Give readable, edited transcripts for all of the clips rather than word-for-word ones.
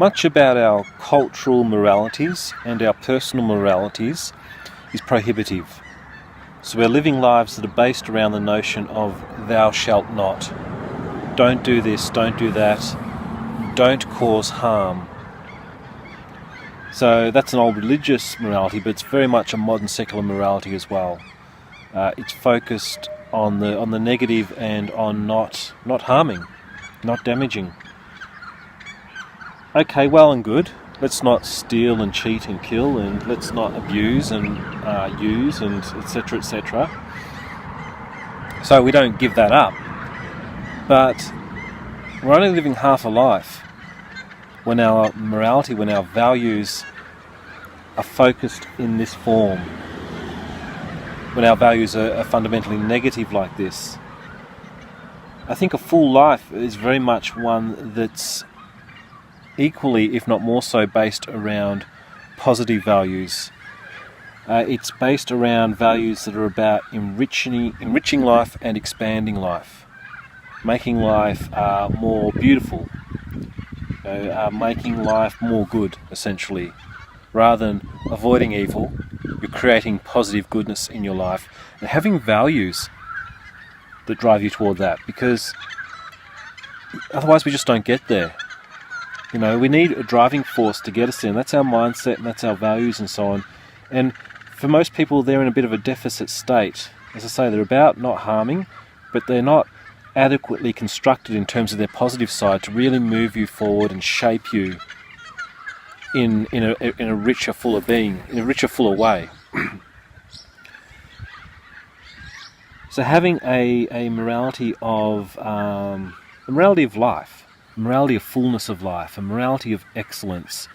Much about our cultural moralities and our personal moralities is prohibitive. So we're living lives that are based around the notion of thou shalt not. Don't do this, don't do that, don't cause harm. So that's an old religious morality, but it's very much a modern secular morality as well. It's focused on the negative and on not harming, not damaging. Okay, well and good. Let's not steal and cheat and kill, and let's not abuse and use and etc. etc. So we don't give that up. But we're only living half a life when our morality, when our values are focused in this form. When our values are fundamentally negative like this. I think a full life is very much one that's equally, if not more so, based around positive values. It's based around values that are about enriching life and expanding life, making life more beautiful, making life more good, essentially. Rather than avoiding evil, you're creating positive goodness in your life and having values that drive you toward that, because otherwise we just don't get there. You know, we need a driving force to get us there, and that's our mindset and that's our values and so on. And for most people, they're in a bit of a deficit state. As I say, they're about not harming, but they're not adequately constructed in terms of their positive side to really move you forward and shape you in a richer, fuller being, in a richer, fuller way. So having a morality of life, a morality of fullness of life, a morality of excellence.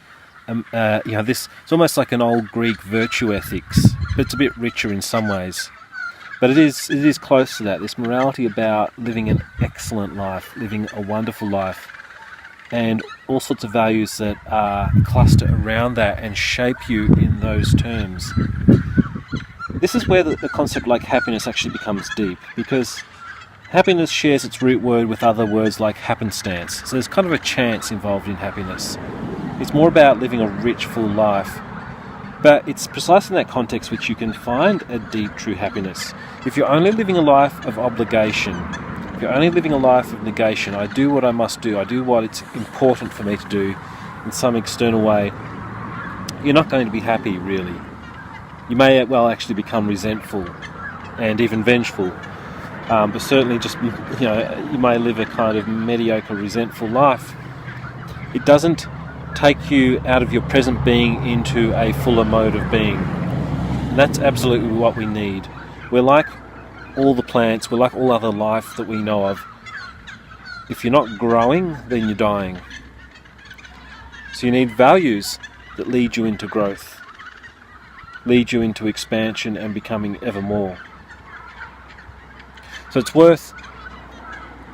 This it's almost like an old Greek virtue ethics, but it's a bit richer in some ways. But it is close to that. This morality about living an excellent life, living a wonderful life, and all sorts of values that are clustered around that and shape you in those terms. This is where the concept like happiness actually becomes deep, because happiness shares its root word with other words like happenstance. So there's kind of a chance involved in happiness. It's more about living a rich, full life. But it's precisely in that context which you can find a deep, true happiness. If you're only living a life of obligation, if you're only living a life of negation, I do what I must do, I do what it's important for me to do in some external way, you're not going to be happy, really. You may well actually become resentful and even vengeful. But certainly just, you may live a kind of mediocre, resentful life. It doesn't take you out of your present being into a fuller mode of being. And that's absolutely what we need. We're like all the plants, we're like all other life that we know of. If you're not growing, then you're dying. So you need values that lead you into growth, lead you into expansion and becoming ever more. So it's worth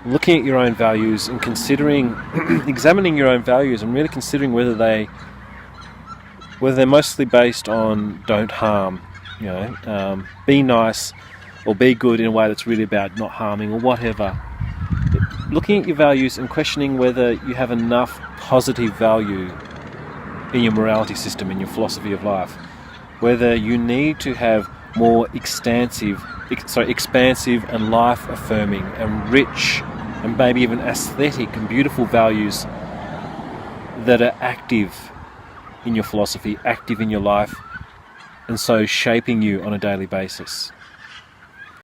looking at your own values and considering, examining your own values and really considering whether they're mostly based on don't harm, be nice or be good in a way that's really about not harming or whatever. Looking at your values and questioning whether you have enough positive value in your morality system, in your philosophy of life, whether you need to have more expansive and life-affirming and rich and maybe even aesthetic and beautiful values that are active in your philosophy, active in your life, and so shaping you on a daily basis.